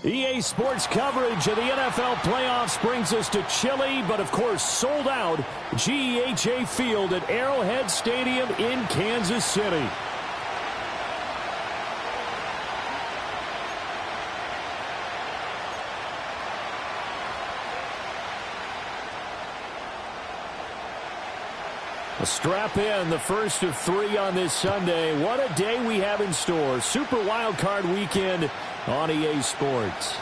EA Sports coverage of the NFL playoffs brings us to chilly, but of course sold out GEHA Field at Arrowhead Stadium in Kansas City. Strap in, the first of 3 on this Sunday. What a day we have in store. Super Wildcard weekend on EA Sports.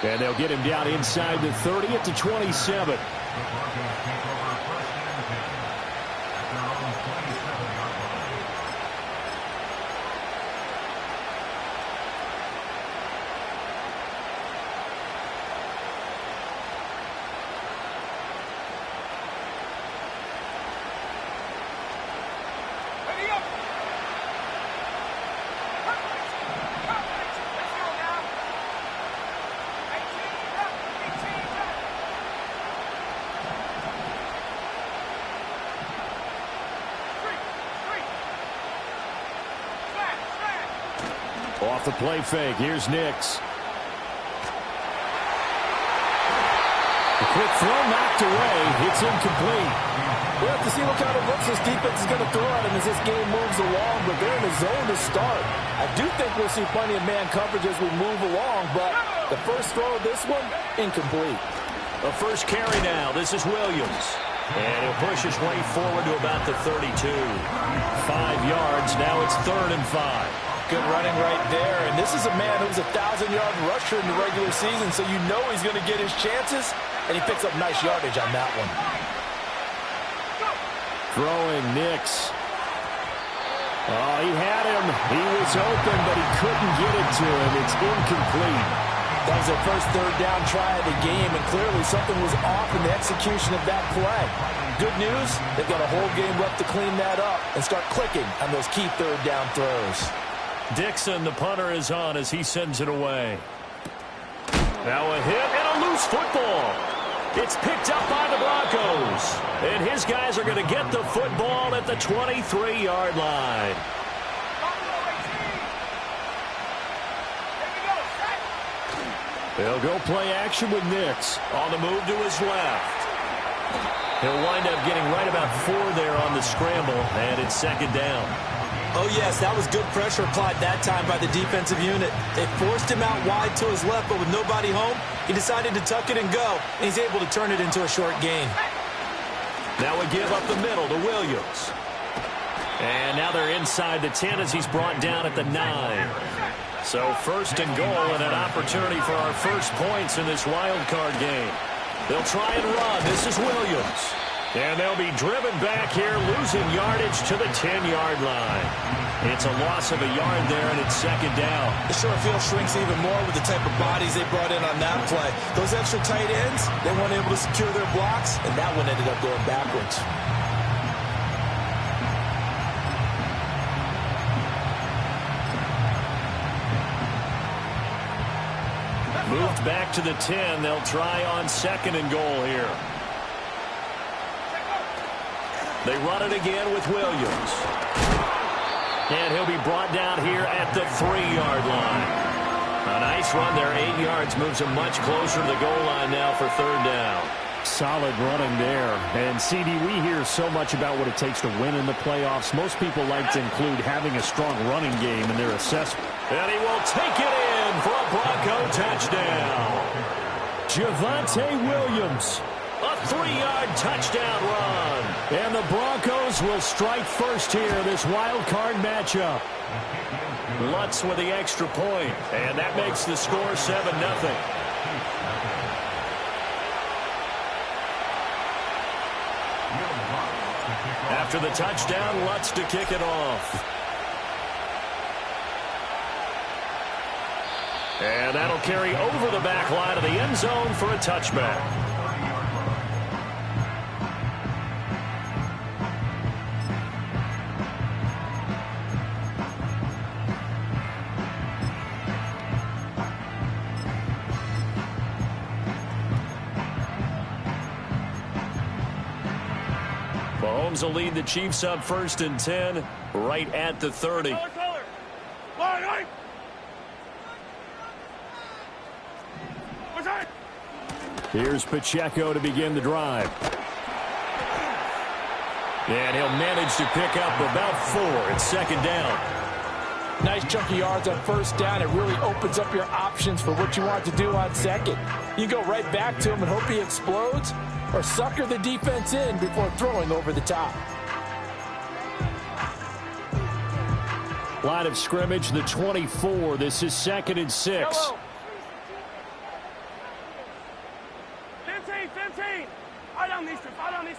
And they'll get him down inside the 30 at the 27. Off the play fake, here's Nix. A quick throw knocked away, it's incomplete. We'll have to see what kind of looks this defense is going to throw at him as this game moves along, but they're in the zone to start. I do think we'll see plenty of man coverage as we move along, but the first throw of this one, incomplete. A first carry now, this is Williams. And he'll push his way forward to about the 32. 5 yards, now it's 3rd and 5. Good running right there, and this is a man who's a 1,000-yard rusher in the regular season, so you know he's going to get his chances, and he picks up nice yardage on that one. Throwing Nix. Oh, he had him. He was open, but he couldn't get it to him. It's incomplete. That was their first 3rd down try of the game, and clearly something was off in the execution of that play. Good news, they've got a whole game left to clean that up and start clicking on those key 3rd down throws. Dixon, the punter, is on as he sends it away. Now a hit and a loose football. It's picked up by the Broncos. And his guys are going to get the football at the 23-yard line. They'll go play action with Nix. On the move to his left. He'll wind up getting right about 4 there on the scramble, and it's 2nd down. Oh, yes, that was good pressure applied that time by the defensive unit. They forced him out wide to his left, but with nobody home, he decided to tuck it and go, and he's able to turn it into a short gain. Now we give up the middle to Williams. And now they're inside the 10 as he's brought down at the 9. So 1st and goal and an opportunity for our first points in this wild card game. They'll try and run. This is Williams. And they'll be driven back here, losing yardage to the 10-yard line. It's a loss of a yard there, and it's 2nd down. The short field shrinks even more with the type of bodies they brought in on that play. Those extra tight ends, they weren't able to secure their blocks, and that one ended up going backwards. Moved back to the 10. They'll try on 2nd and goal here. They run it again with Williams. And he'll be brought down here at the 3-yard line. A nice run there, 8 yards, moves him much closer to the goal line now for 3rd down. Solid running there. And, CD, we hear so much about what it takes to win in the playoffs. Most people like to include having a strong running game in their assessment. And he will take it in for a Bronco touchdown. Javonte Williams. A 3-yard touchdown run. And the Broncos will strike first here, this wild card matchup. Lutz with the extra point, and that makes the score 7-0. After the touchdown, Lutz to kick it off. And that'll carry over the back line of the end zone for a touchback. Mahomes will lead the Chiefs up 1st and 10 right at the 30. Here's Pacheco to begin the drive. And he'll manage to pick up about 4. It's 2nd down. Nice chunky yards on 1st down. It really opens up your options for what you want to do on 2nd. You go right back to him and hope he explodes, or sucker the defense in before throwing over the top. Line of scrimmage, the 24. This is 2nd and 6. Hello. 15. Fire down these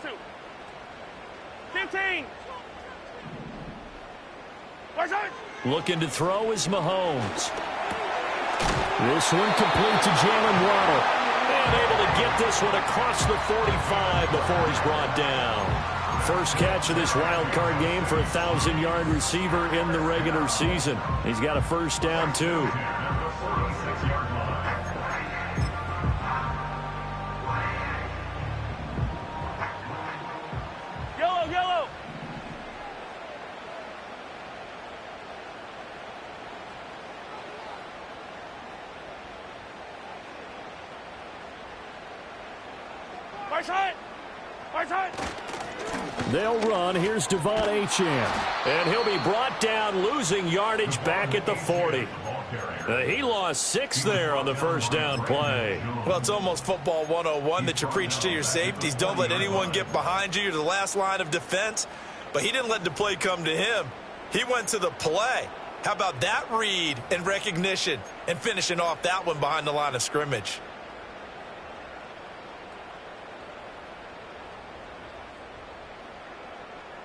two. 15. Looking to throw is Mahomes. This one complete to Jalen Waddle. And able to get this one across the 45 before he's brought down. First catch of this wild card game for a 1,000-yard receiver in the regular season. He's got a 1st down, too. Yellow. Right side. They'll run. Here's Devon Achane. And he'll be brought down, losing yardage back at the 40. He lost 6 there on the 1st down play. Well, it's almost football 101 that you preach to your safeties. Don't let anyone get behind you. You're the last line of defense. But he didn't let the play come to him. He went to the play. How about that read and recognition and finishing off that one behind the line of scrimmage?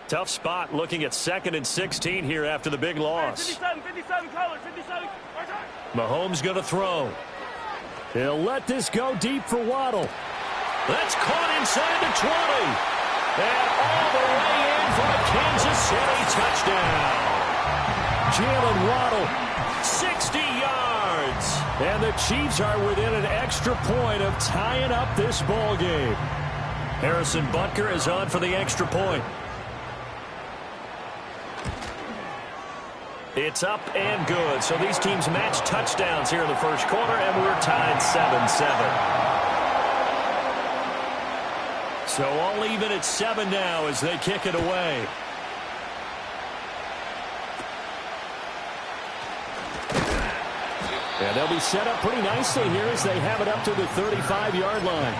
Tough spot looking at 2nd and 16 here after the big loss. 57 colors, 57. Mahomes going to throw. He'll let this go deep for Waddle. That's caught inside the 20. And all the way in for a Kansas City touchdown. Jalen Waddle, 60 yards. And the Chiefs are within an extra point of tying up this ball game. Harrison Butker is on for the extra point. It's up and good. So these teams match touchdowns here in the 1st quarter, and we're tied 7-7. So all even at 7 now as they kick it away. And they'll be set up pretty nicely here as they have it up to the 35-yard line.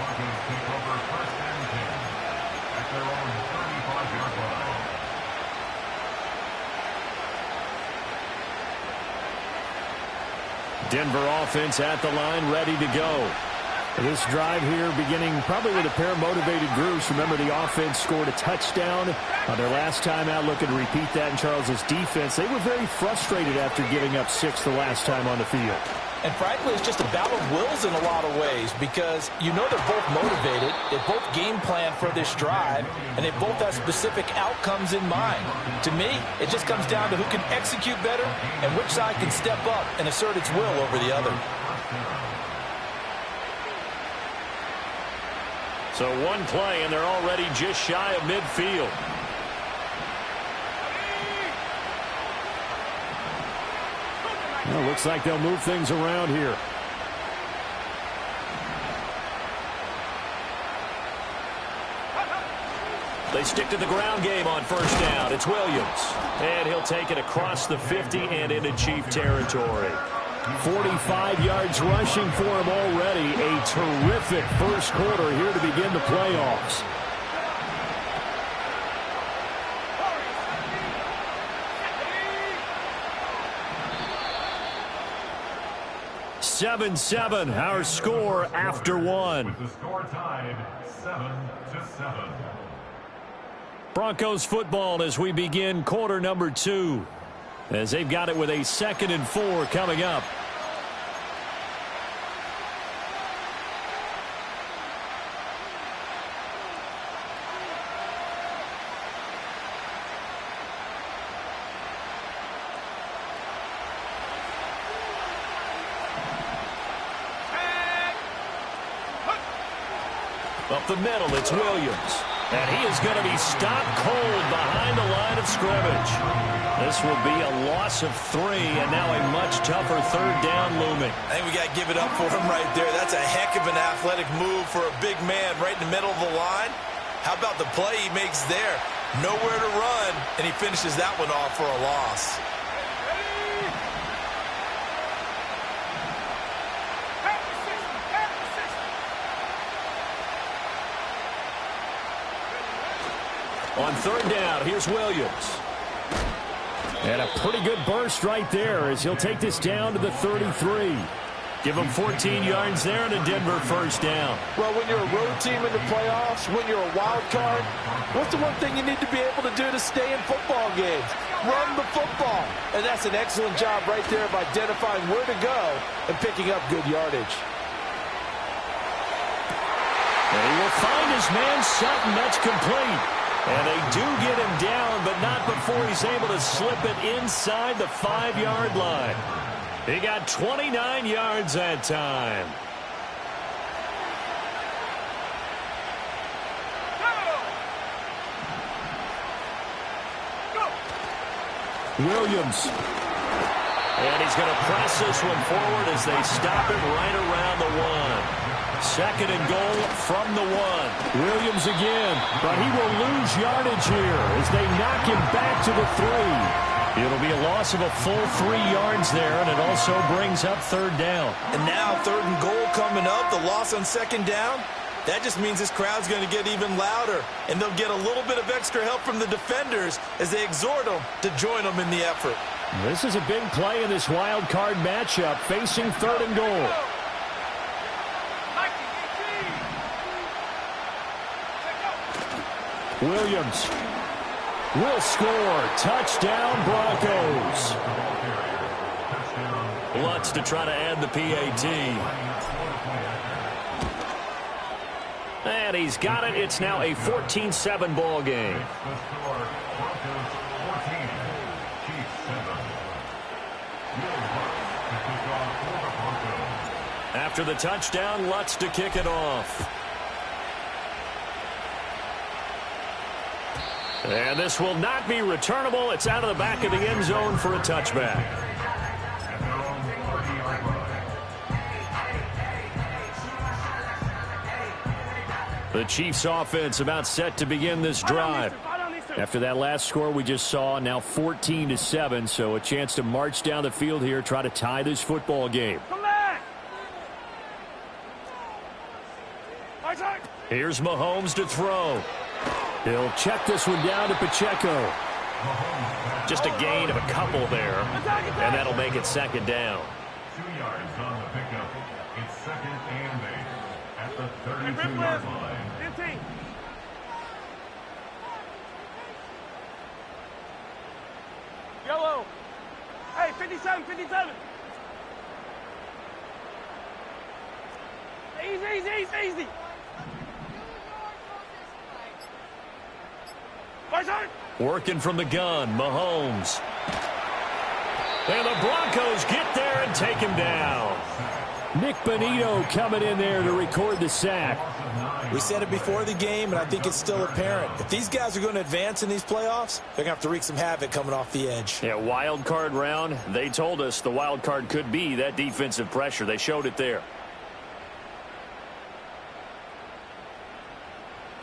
Denver offense at the line, ready to go. This drive here beginning probably with a pair of motivated groups. Remember, the offense scored a touchdown on their last time out. Looking to repeat that in Charles's defense. They were very frustrated after giving up 6 the last time on the field. And frankly, it's just a battle of wills in a lot of ways, because you know they're both motivated, they both game plan for this drive, and they both have specific outcomes in mind. To me, it just comes down to who can execute better and which side can step up and assert its will over the other. So one play, and they're already just shy of midfield. Well, looks like they'll move things around here. They stick to the ground game on 1st down. It's Williams. And he'll take it across the 50 and into Chief territory. 45 yards rushing for him already. A terrific 1st quarter here to begin the playoffs. 7-7, our score after 1. The score tied 7-7. Broncos football as we begin quarter number 2. As they've got it with a 2nd and 4 coming up. Up the middle, it's Williams. And he is going to be stopped cold behind the line of scrimmage. This will be a loss of 3, and now a much tougher third down looming. I think we got to give it up for him right there. That's a heck of an athletic move for a big man right in the middle of the line. How about the play he makes there? Nowhere to run, and he finishes that one off for a loss. On third down, here's Williams. And a pretty good burst right there as he'll take this down to the 33. Give him 14 yards there and a Denver first down. Well, when you're a road team in the playoffs, when you're a wild card, what's the one thing you need to be able to do to stay in football games? Run the football. And that's an excellent job right there of identifying where to go and picking up good yardage. And he will find his man Sutton. That's complete. And they do get him down, but not before he's able to slip it inside the 5-yard line. He got 29 yards that time. Williams. And he's going to press this one forward as they stop him right around the 1. Second and goal from the 1. Williams again, but he will lose yardage here as they knock him back to the 3. It'll be a loss of a full 3 yards there, and it also brings up third down. And now third and goal coming up, the loss on second down. That just means this crowd's going to get even louder, and they'll get a little bit of extra help from the defenders as they exhort them to join them in the effort. This is a big play in this wild card matchup, facing third and goal. Williams will score. Touchdown, Broncos. Lutz to try to add the PAT. And he's got it. It's now a 14-7 ball game. After the touchdown, Lutz to kick it off. And this will not be returnable. It's out of the back of the end zone for a touchback. The Chiefs offense about set to begin this drive. After that last score we just saw, now 14-7, so a chance to march down the field here, try to tie this football game. Here's Mahomes to throw. He'll check this one down to Pacheco. Just a gain of a couple there, and that'll make it second down. 2 yards on the pickup. It's second and 8 at the 32-yard line. 15. Yellow. Hey, 57, 57. Easy. Working from the gun, Mahomes. And the Broncos get there and take him down. Nick Bonito coming in there to record the sack. We said it before the game, and I think it's still apparent. If these guys are going to advance in these playoffs, they're going to have to wreak some havoc coming off the edge. Yeah, wild card round. They told us the wild card could be that defensive pressure. They showed it there.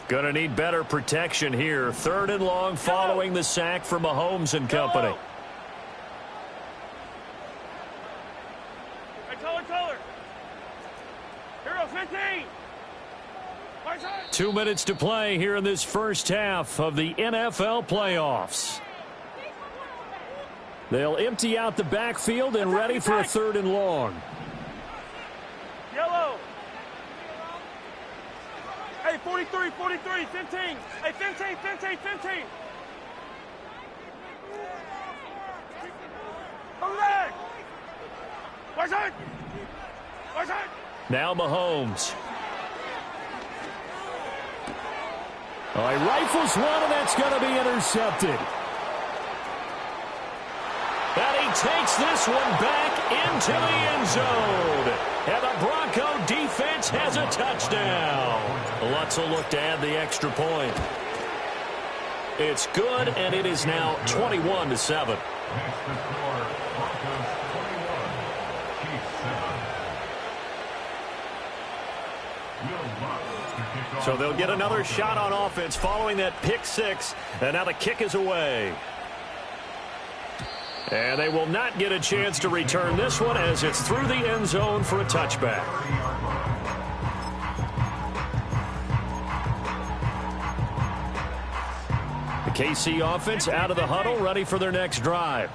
Going to need better protection here. Third and long following the sack for Mahomes and company. Color. Hero 15. 2 minutes to play here in this first half of the NFL playoffs. They'll empty out the backfield and ready for a third and long. Yellow. Hey, 43, 15. Hey, 15. Come back. Watch out. Now Mahomes. Oh, he rifles one, and that's going to be intercepted. And he takes this one back into the end zone. And the Bronco defense has a touchdown. Bucs will look to add the extra point. It's good, and it is now 21-7. Makes the score Broncos 21, Chiefs 7. Will Bucs to kick off. So they'll get another shot on offense following that pick six, and now the kick is away. And they will not get a chance to return this one as it's through the end zone for a touchback. The KC offense out of the huddle, ready for their next drive.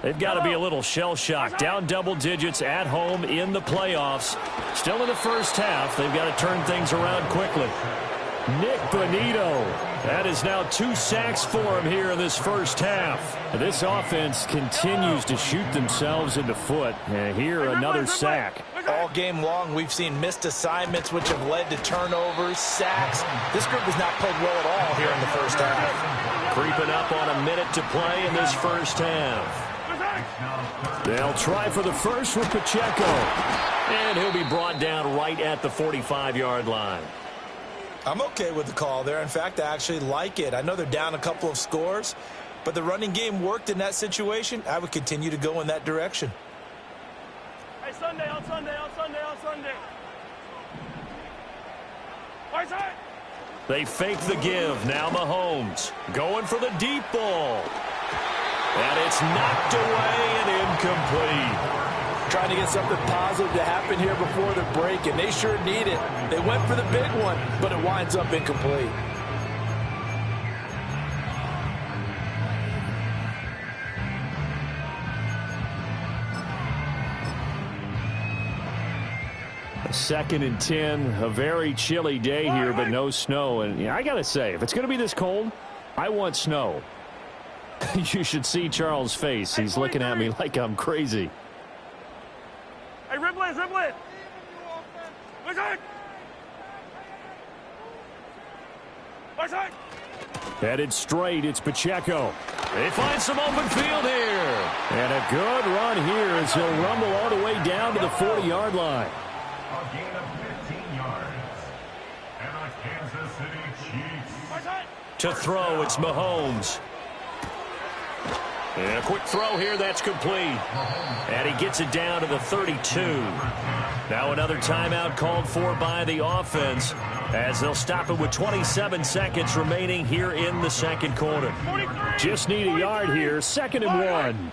They've got to be a little shell-shocked. Down double digits at home in the playoffs. Still in the first half. They've got to turn things around quickly. Nick Bonito. That is now 2 sacks for him here in this first half. This offense continues to shoot themselves in the foot. And here, another sack. All game long, we've seen missed assignments, which have led to turnovers, sacks. This group has not played well at all here in the first half. Creeping up on a minute to play in this first half. They'll try for the first with Pacheco. And he'll be brought down right at the 45-yard line. I'm okay with the call there. In fact, I actually like it. I know they're down a couple of scores, but the running game worked in that situation. I would continue to go in that direction. Hey, Sunday, on Sunday, on Sunday, on Sunday. Right side. They fake the give. Now Mahomes going for the deep ball. And it's knocked away and incomplete. Trying to get something positive to happen here before the break, and they sure need it. They went for the big one, but it winds up incomplete. A 2nd and 10, a very chilly day here, but no snow. And I got to say, if it's going to be this cold, I want snow. You should see Charles' face. He's looking at me like I'm crazy. Hey, Riblin, Riblin. Right side. Right side. Headed straight, it's Pacheco. They find some open field here. And a good run here as he'll rumble all the way down to the 40-yard line. A gain of 15 yards. And the Kansas City Chiefs. Right side. To throw, it's Mahomes. And a quick throw here, that's complete. And he gets it down to the 32. Now another timeout called for by the offense as they'll stop it with 27 seconds remaining here in the second quarter. 43. Just need a yard here, 2nd and 1.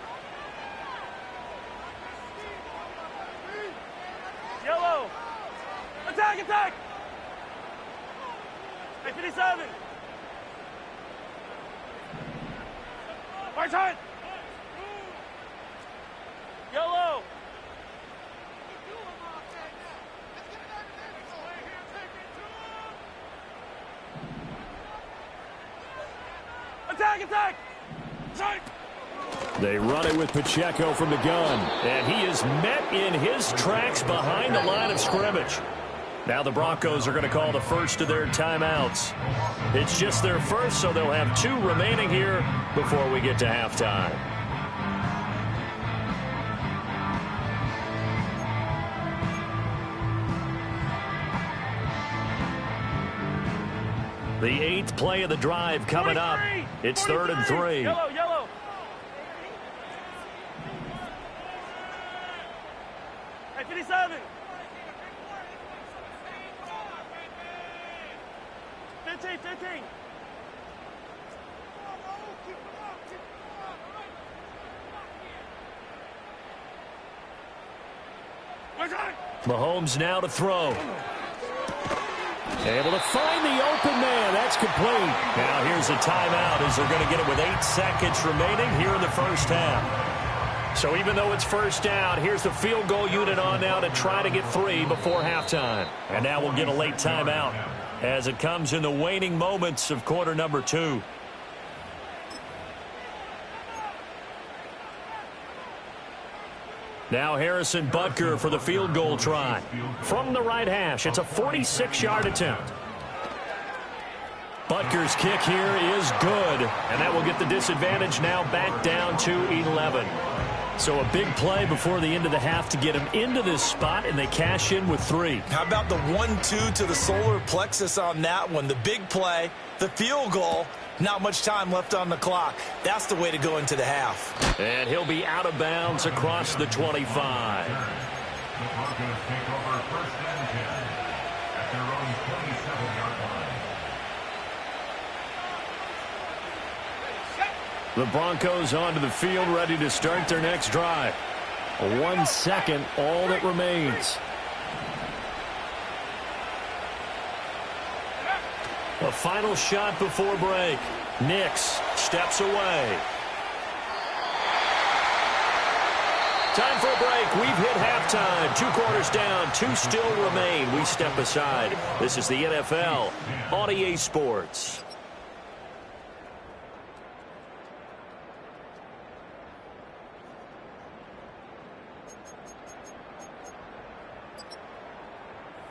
Yellow. Attack, attack. Hey, 57. Right side. Yellow. Attack, attack. Side. They run it with Pacheco from the gun. And he is met in his tracks behind the line of scrimmage. Now the Broncos are going to call the first of their timeouts. It's just their first, so they'll have 2 remaining here before we get to halftime. The 8th play of the drive coming up. It's 3rd and 3. Yellow, yellow. Hey, 57. 15, 15. Mahomes now to throw. Able to find the open man. That's complete. Now here's a timeout as they're going to get it with 8 seconds remaining here in the first half. So even though it's first down, here's the field goal unit on now to try to get 3 before halftime. And now we'll get a late timeout as it comes in the waning moments of quarter number 2. Now Harrison Butker for the field goal try. From the right hash, it's a 46-yard attempt. Butker's kick here is good, and that will get the disadvantage now back down to 11. So a big play before the end of the half to get him into this spot, and they cash in with 3. How about the 1-2 to the solar plexus on that one? The big play, the field goal, not much time left on the clock. That's the way to go into the half. And he'll be out of bounds across the 25. The Broncos take over first and 10 at their own 27-yard line. The Broncos onto the field, ready to start their next drive. 1 second, all that remains. A final shot before break. Nix steps away. Time for a break. We've hit halftime. 2 quarters down. 2 still remain. We step aside. This is the NFL on EA Sports.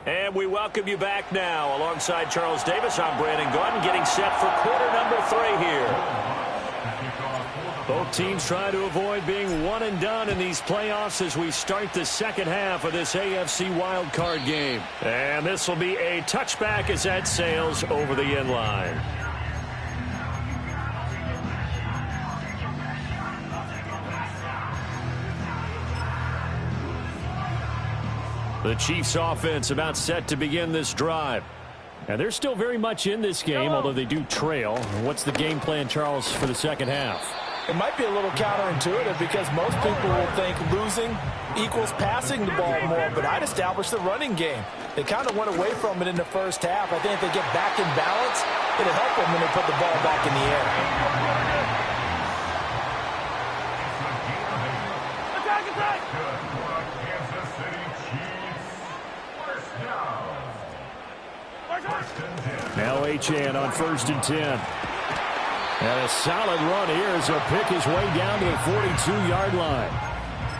And we welcome you back now. Alongside Charles Davis, I'm Brandon Gordon, getting set for quarter number 3 here. Both teams try to avoid being one and done in these playoffs as we start the second half of this AFC Wildcard game. And this will be a touchback as that sails over the end line. The Chiefs offense about set to begin this drive. And they're still very much in this game, although they do trail. What's the game plan, Charles, for the second half? It might be a little counterintuitive because most people will think losing equals passing the ball more, but I'd establish the running game. They kind of went away from it in the first half. I think if they get back in balance, it'll help them when they put the ball back in the air. Attack, attack! Kansas City Chiefs. First down. Now Achane on 1st and 10. And a solid run here as he'll pick his way down to the 42-yard line.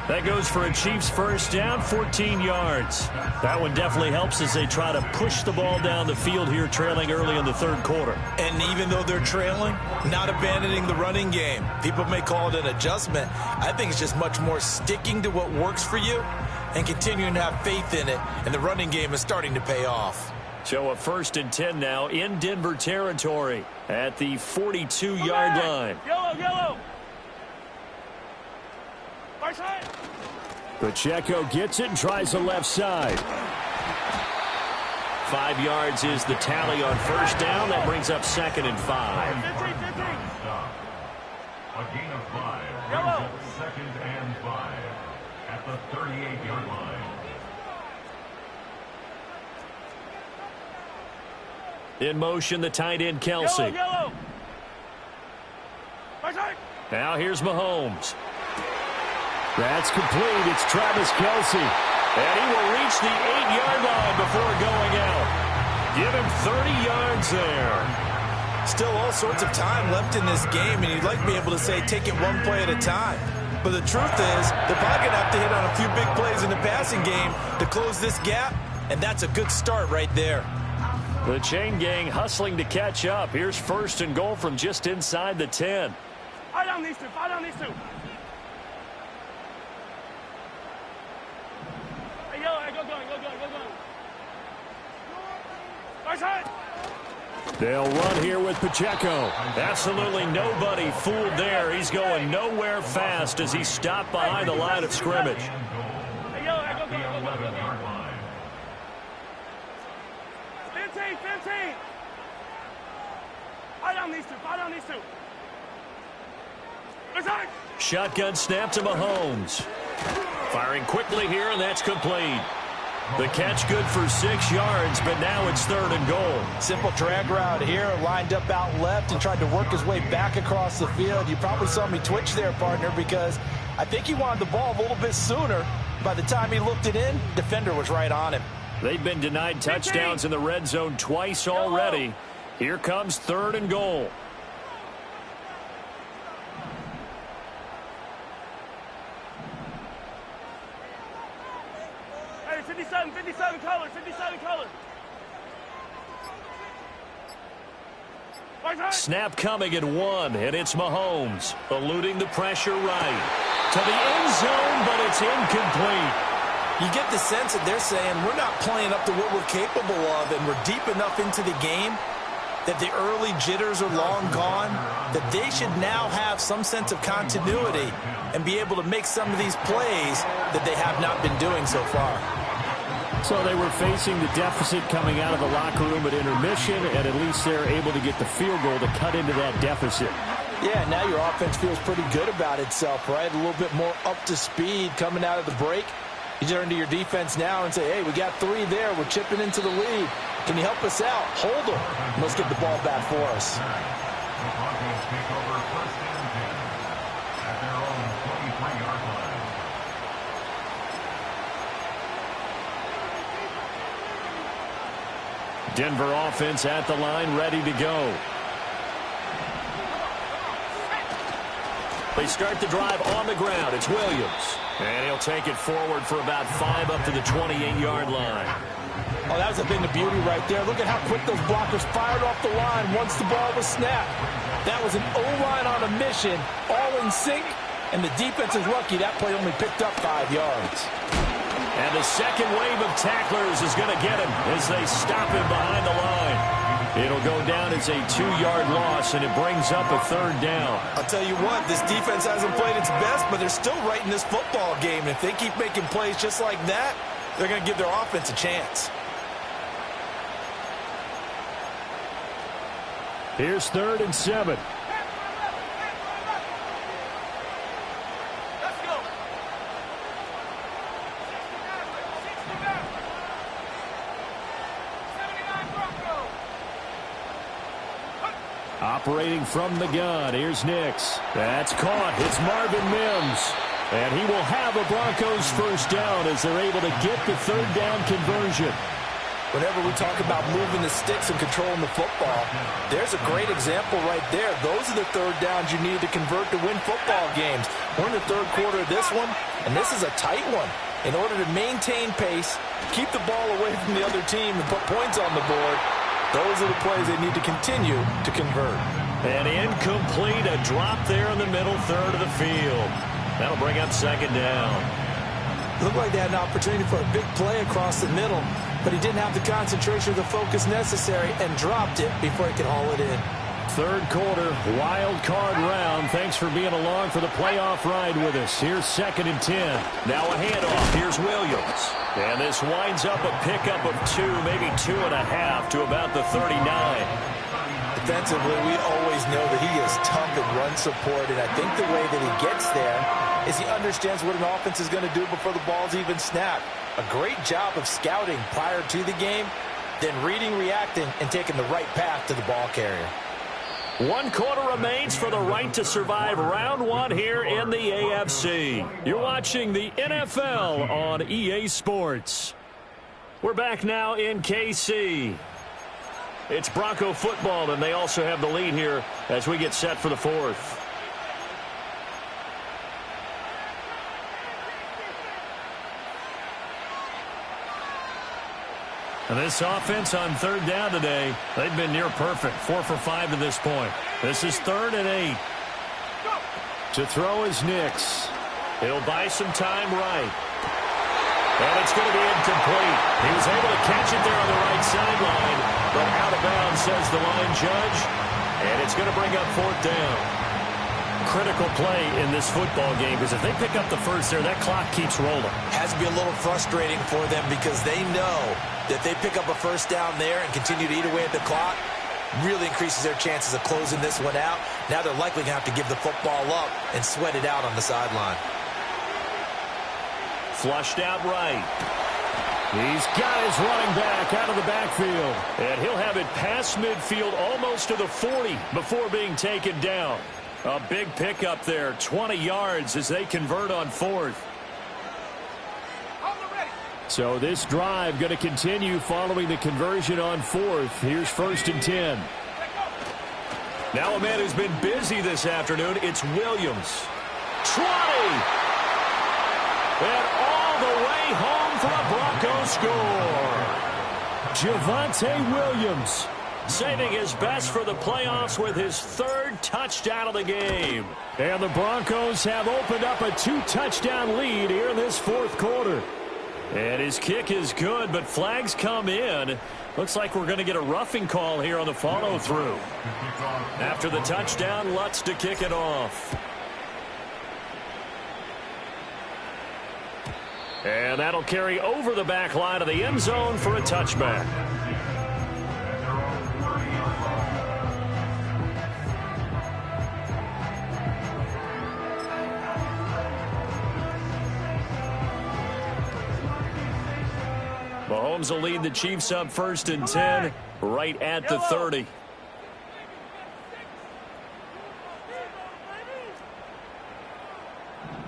That goes for a Chiefs first down, 14 yards. That one definitely helps as they try to push the ball down the field here, trailing early in the third quarter. And even though they're trailing, not abandoning the running game. People may call it an adjustment. I think it's just much more sticking to what works for you and continuing to have faith in it. And the running game is starting to pay off. So a 1st and 10 now in Denver territory at the 42-yard line. Yellow, yellow. Right side. Pacheco gets it and tries the left side. 5 yards is the tally on first down. That brings up 2nd and 5. 15, 15. A gain of 5. Yellow. Brings up 2nd and 5 at the 38-yard line. In motion, the tight end, Kelsey. Yellow, yellow. Right side. Now here's Mahomes. That's complete. It's Travis Kelsey. And he will reach the 8-yard line before going out. Give him 30 yards there. Still all sorts of time left in this game, and you'd like to be able to say take it one play at a time. But the truth is, they're probably going to have to hit on a few big plays in the passing game to close this gap, and that's a good start right there. The chain gang hustling to catch up. Here's 1st and goal from just inside the 10. Fight on these two. Fight on these two. Hey, yellow. Hey, go going. Right side. They'll run here with Pacheco. Absolutely nobody fooled there. He's going nowhere fast as he's stopped behind the line of scrimmage. Hey, yellow. Hey, go. 15. Fight on these two. Right side. Shotgun snap to Mahomes. Firing quickly here, and that's complete. The catch good for 6 yards, but now it's 3rd and goal. Simple drag route here, lined up out left and tried to work his way back across the field. You probably saw me twitch there, partner, because I think he wanted the ball a little bit sooner. By the time he looked it in, defender was right on him. They've been denied touchdowns in the red zone twice already. Here comes 3rd and goal. Hey, 57 color. Right side. Snap coming at 1, and it's Mahomes eluding the pressure right. to the end zone, but it's incomplete. You get the sense that they're saying we're not playing up to what we're capable of, and we're deep enough into the game that the early jitters are long gone, that they should now have some sense of continuity and be able to make some of these plays that they have not been doing so far. So they were facing the deficit coming out of the locker room at intermission, and at least they're able to get the field goal to cut into that deficit. Yeah, now your offense feels pretty good about itself, right? A little bit more up to speed coming out of the break. You turn to your defense now and say, hey, we got 3 there. We're chipping into the lead. Can you help us out? Hold them. Let's get the ball back for us. The Broncos take over first and 10 at their own 23-yard line. Denver offense at the line, ready to go. They start the drive on the ground. It's Williams. And he'll take it forward for about 5 up to the 28-yard line. Oh, that was a thing of beauty right there. Look at how quick those blockers fired off the line once the ball was snapped. That was an O-line on a mission, all in sync, and the defense is lucky that play only picked up 5 yards. And the second wave of tacklers is going to get him as they stop him behind the line. It'll go down as a 2-yard loss, and it brings up a 3rd down. I'll tell you what, this defense hasn't played its best, but they're still right in this football game. And if they keep making plays just like that, they're going to give their offense a chance. Here's 3rd and 7. Let's go. Operating from the gun, here's Nix. That's caught. It's Marvin Mims. And he will have a Broncos first down as they're able to get the 3rd down conversion. Whenever we talk about moving the sticks and controlling the football, there's a great example right there. Those are the 3rd downs you need to convert to win football games. We're in the 3rd quarter of this one, and this is a tight one. In order to maintain pace, keep the ball away from the other team, and put points on the board, those are the plays they need to continue to convert. And incomplete, a drop there in the middle 3rd of the field. That'll bring up 2nd down. Looked like they had an opportunity for a big play across the middle, but he didn't have the concentration or the focus necessary and dropped it before he could haul it in. 3rd quarter, wild card round. Thanks for being along for the playoff ride with us. Here's 2nd and 10. Now a handoff. Here's Williams. And this winds up a pickup of 2, maybe 2.5 to about the 39. Defensively, we always know that he is tough in run support, and I think the way that he gets there is he understands what an offense is going to do before the ball's even snapped. A great job of scouting prior to the game, then reading, reacting, and taking the right path to the ball carrier. 1 quarter remains for the right to survive round 1 here in the AFC. You're watching the NFL on EA Sports. We're back now in KC. It's Bronco football, and they also have the lead here as we get set for the 4th. And this offense on 3rd down today, they've been near perfect. 4 for 5 to this point. This is 3rd and 8. To throw is Nix. He'll buy some time right. And it's going to be incomplete. He was able to catch it there on the right sideline, but out of bounds, says the line judge. And it's going to bring up 4th down. Critical play in this football game, because if they pick up the first there, that clock keeps rolling. Has to be a little frustrating for them because they know that they pick up a first down there and continue to eat away at the clock, really increases their chances of closing this one out. Now they're likely going to have to give the football up and sweat it out on the sideline. Flushed out right. He's got his running back out of the backfield. And he'll have it past midfield almost to the 40 before being taken down. A big pickup there, 20 yards as they convert on 4th. So this drive going to continue following the conversion on 4th. Here's 1st and 10. Now a man who's been busy this afternoon, it's Williams. 20! And all the way home for a Bronco score. Javonte Williams saving his best for the playoffs with his third touchdown of the game. And the Broncos have opened up a 2-touchdown lead here in this fourth quarter. And his kick is good, but flags come in. Looks like we're going to get a roughing call here on the follow-through. After the touchdown, Lutz to kick it off. And that'll carry over the back line of the end zone for a touchback. Mahomes will lead the Chiefs up 1st and 10, right at the 30.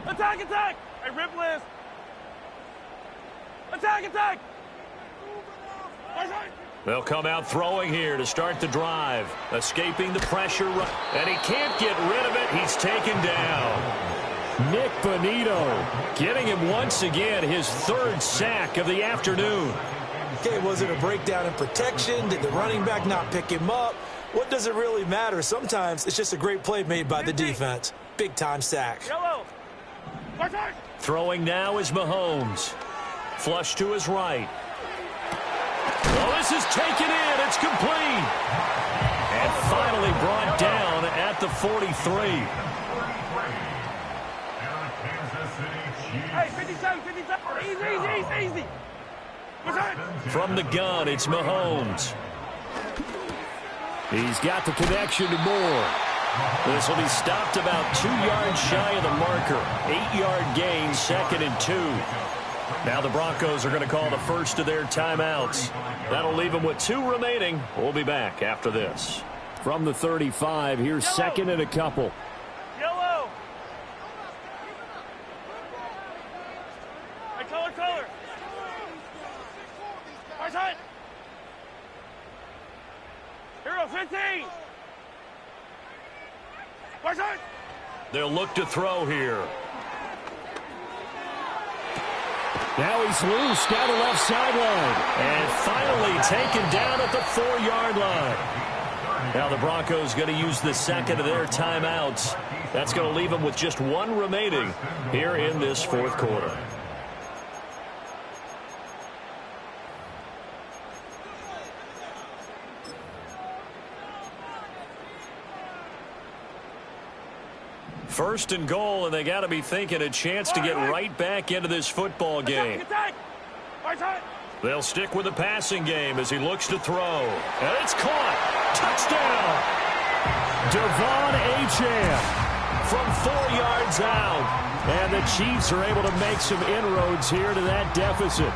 Attack, attack! Hey, rip list. Attack, attack! They'll come out throwing here to start the drive. Escaping the pressure. And he can't get rid of it. He's taken down. Nick Bonito Getting him once again his third sack of the afternoon. Okay, was it a breakdown in protection? Did the running back not pick him up? What does it really matter? Sometimes it's just a great play made by the defense. Big-time sack. Yellow. Throwing now is Mahomes. Flush to his right. Well, this is taken in. It's complete. And finally brought down at the 43. Hey, 57, 57. Easy, easy, easy. From the gun, it's Mahomes. He's got the connection to Moore. This will be stopped about 2 yards shy of the marker. 8-yard gain, 2nd and 2. Now the Broncos are going to call the first of their timeouts. That'll leave them with 2 remaining. We'll be back after this. From the 35, here's 2nd and a couple. Yellow. Hey, color. Right side. Hero 15. Right side. They'll look to throw here. Now he's loose down the left sideline. And finally taken down at the 4-yard line. Now the Broncos going to use the second of their timeouts. That's going to leave them with just 1 remaining here in this fourth quarter. First and goal, and they got to be thinking a chance to get right back into this football game. They'll stick with the passing game as he looks to throw. And it's caught. Touchdown. Devon Achane from 4 yards out. And the Chiefs are able to make some inroads here to that deficit.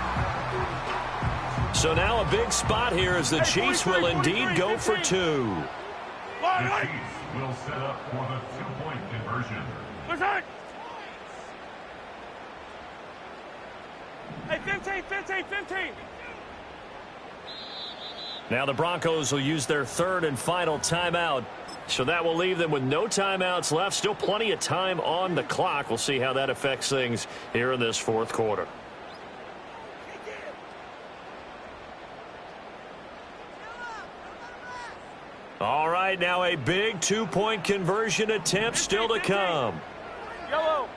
So now a big spot here as the Chiefs will indeed go for 2. The Chiefs will set up for the 2-point conversion. Hey, 15. Now the Broncos will use their 3rd and final timeout. So that will leave them with no timeouts left. Still plenty of time on the clock. We'll see how that affects things here in this fourth quarter. All right, now a big 2-point conversion attempt still to come. Yellow.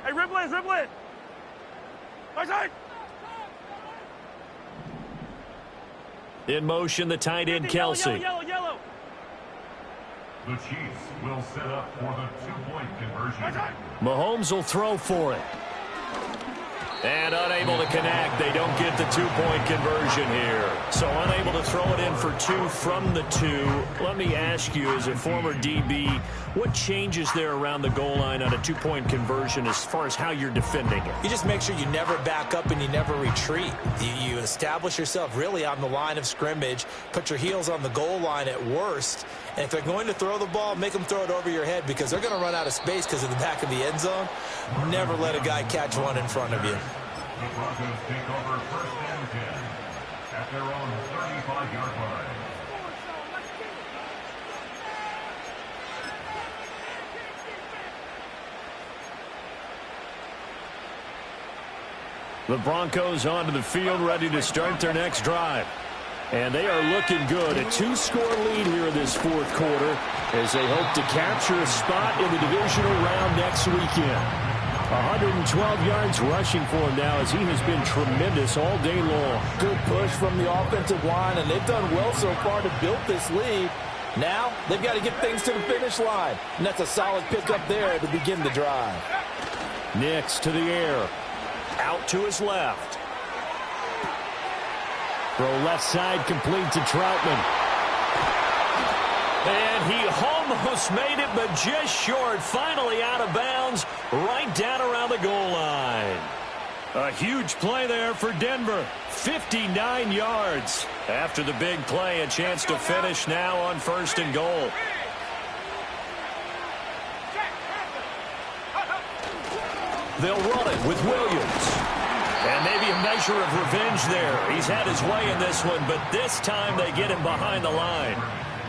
Hey, Riblet. Right side. In motion, the tight end, Kelsey. Yellow. The Chiefs will set up for the 2-point conversion. Mahomes will throw for it. And unable to connect. They don't get the 2-point conversion here. So unable to throw it in for 2 from the 2. Let me ask you, as a former DB, what changes there around the goal line on a 2-point conversion as far as how you're defending it? You just make sure you never back up and you never retreat. You establish yourself really on the line of scrimmage, put your heels on the goal line at worst, and if they're going to throw the ball, make them throw it over your head because they're going to run out of space because of the back of the end zone. Never let a guy catch one in front of you. The Broncos take over 1st and 10 at their own 35-yard line. The Broncos onto the field, ready to start their next drive. And they are looking good. A 2-score lead here in this fourth quarter as they hope to capture a spot in the divisional round next weekend. 112 yards rushing for him now as he has been tremendous all day long. Good push from the offensive line, and they've done well so far to build this lead. Now they've got to get things to the finish line, and that's a solid pickup there to begin the drive. Next to the air. Out to his left. Throw left side complete to Troutman. And he almost made it, but just short. Finally out of bounds, right down around the goal line. A huge play there for Denver. 59 yards. After the big play, a chance to finish now on 1st and goal. They'll run it with Williams. And maybe a measure of revenge there. He's had his way in this one, but this time they get him behind the line.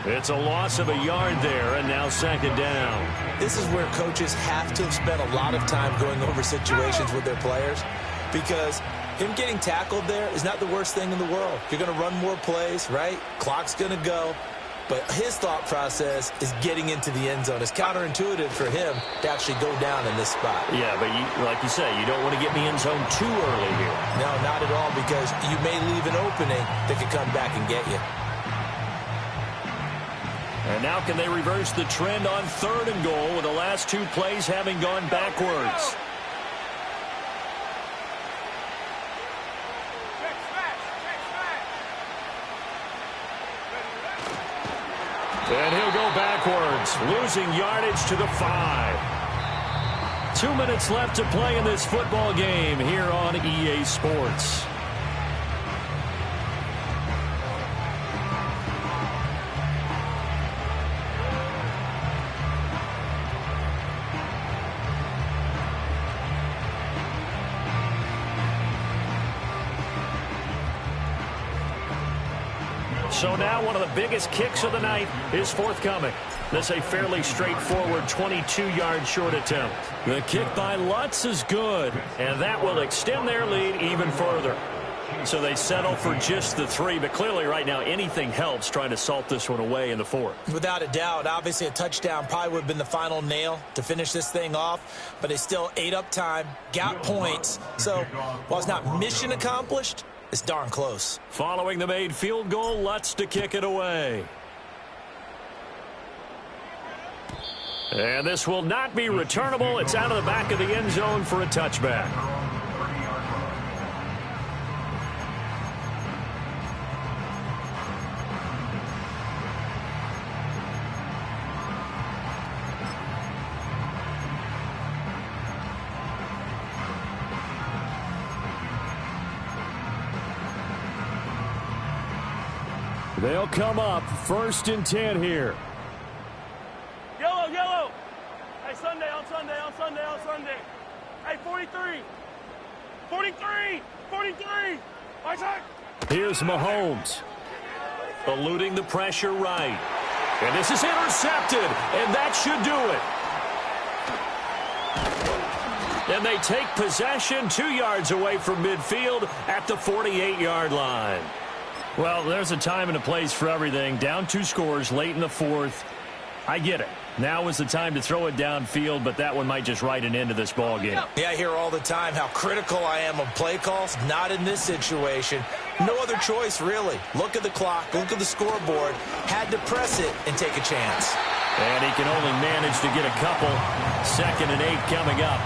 It's a loss of a yard there, and now 2nd down. This is where coaches have to have spent a lot of time going over situations with their players, because him getting tackled there is not the worst thing in the world. You're going to run more plays, right? Clock's going to go. But his thought process is getting into the end zone. It's counterintuitive for him to actually go down in this spot. Yeah, but like you say, you don't want to get in the end zone too early here. No, not at all, because you may leave an opening that could come back and get you. And now can they reverse the trend on 3rd and goal with the last 2 plays having gone backwards? And he'll go backwards, losing yardage to the 5. 2 minutes left to play in this football game here on EA Sports. So now one of the biggest kicks of the night is forthcoming. This a fairly straightforward 22-yard short attempt. The kick by Lutz is good, and that will extend their lead even further. So they settle for just the 3, but clearly right now anything helps trying to salt this one away in the 4th. Without a doubt, obviously a touchdown probably would have been the final nail to finish this thing off, but they still ate up time, got points. So while it's not mission accomplished, it's darn close. Following the made field goal, Lutz to kick it away. And this will not be returnable. It's out of the back of the end zone for a touchback. They'll come up 1st and 10 here. Yellow, yellow. Hey, Sunday, on Sunday, on Sunday, on Sunday. Hey, 43. 43. 43. My side. Here's Mahomes. Eluding the pressure right. And this is intercepted, and that should do it. And they take possession 2 yards away from midfield at the 48-yard line. Well, there's a time and a place for everything. Down 2 scores late in the 4th. I get it. Now is the time to throw it downfield, but that one might just write an end to this ball game. Yeah, I hear all the time how critical I am of play calls. Not in this situation. No other choice, really. Look at the clock. Look at the scoreboard. Had to press it and take a chance. And he can only manage to get a couple. 2nd and 8 coming up.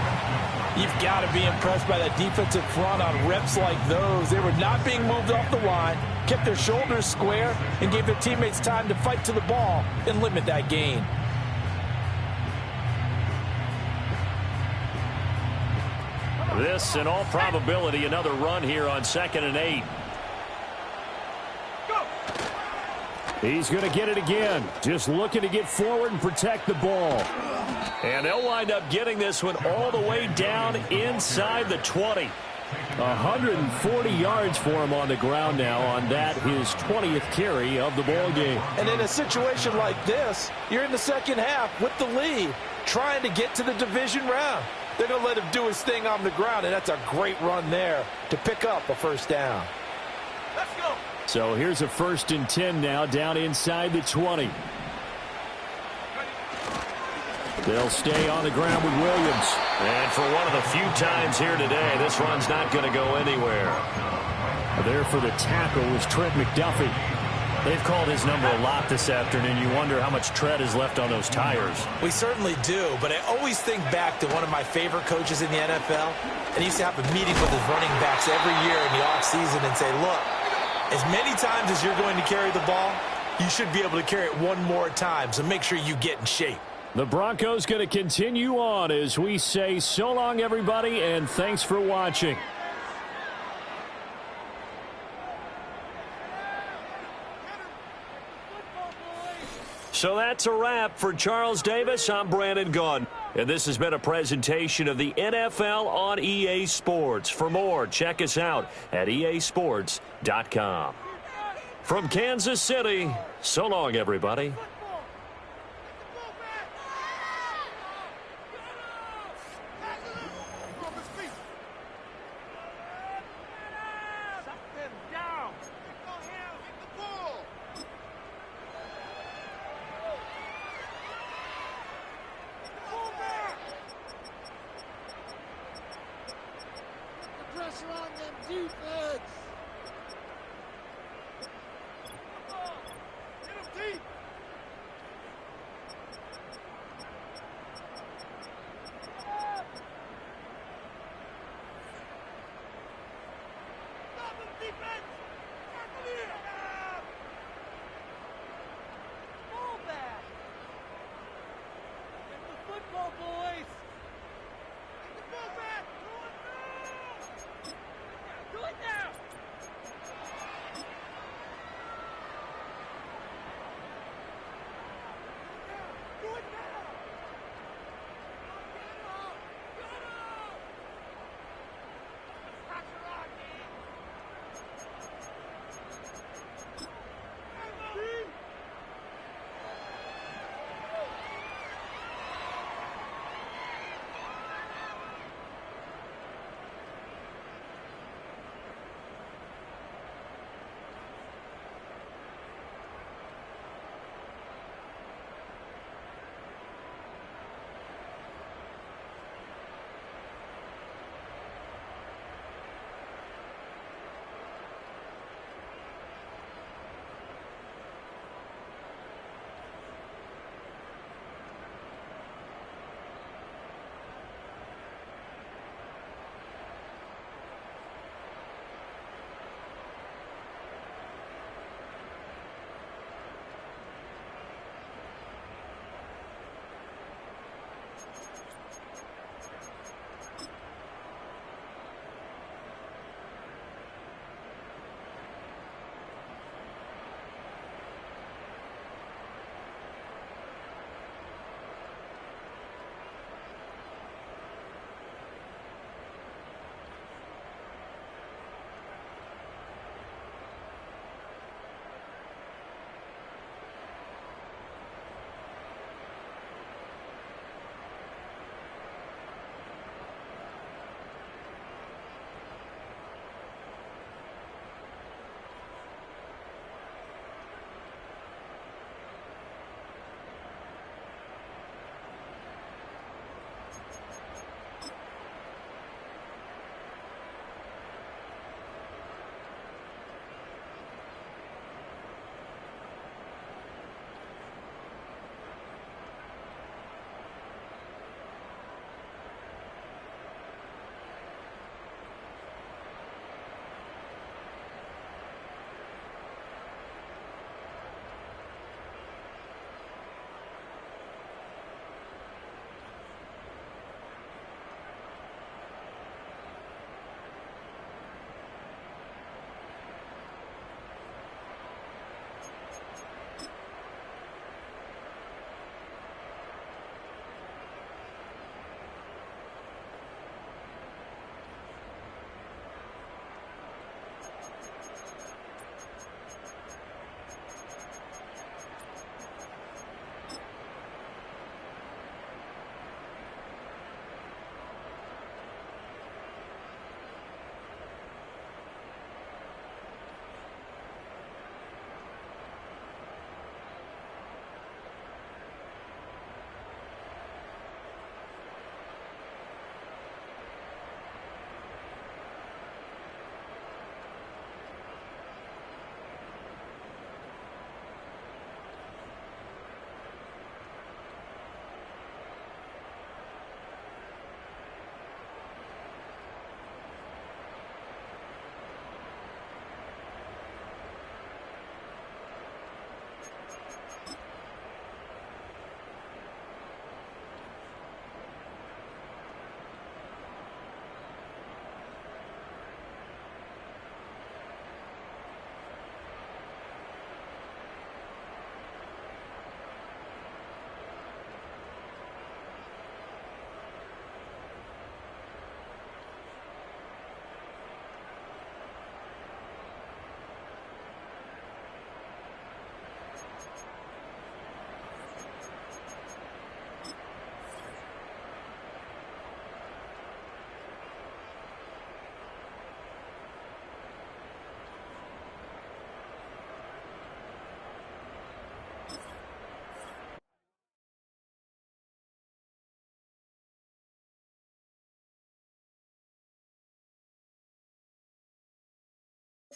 You've got to be impressed by that defensive front on reps like those. They were not being moved off the line, kept their shoulders square, and gave their teammates time to fight to the ball and limit that gain. This, in all probability, another run here on 2nd and 8. He's going to get it again. Just looking to get forward and protect the ball. And they'll wind up getting this one all the way down inside the 20. 140 yards for him on the ground now on that, his 20th carry of the ball game. And in a situation like this, you're in the second half with the lead, trying to get to the division round. They're going to let him do his thing on the ground, and that's a great run there to pick up a first down. Let's go. So here's a 1st and 10 now, down inside the 20. They'll stay on the ground with Williams. And for one of the few times here today, this run's not going to go anywhere. There for the tackle was Trent McDuffie. They've called his number a lot this afternoon. You wonder how much tread is left on those tires. We certainly do, but I always think back to one of my favorite coaches in the NFL, and he used to have a meeting with his running backs every year in the offseason and say, look, as many times as you're going to carry the ball, you should be able to carry it one more time, so make sure you get in shape. The Broncos going to continue on as we say so long, everybody, and thanks for watching. So that's a wrap for Charles Davis. I'm Brandon Gunn. And this has been a presentation of the NFL on EA Sports. For more, check us out at easports.com. From Kansas City, so long, everybody. Pressure on them defense. Get him deep. Stop him, defense. Tackle here. Ball back. Get the football, boys. Get the ball back. Do it now! Do it now! Get him! Get him! Pressure on, man!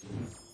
10.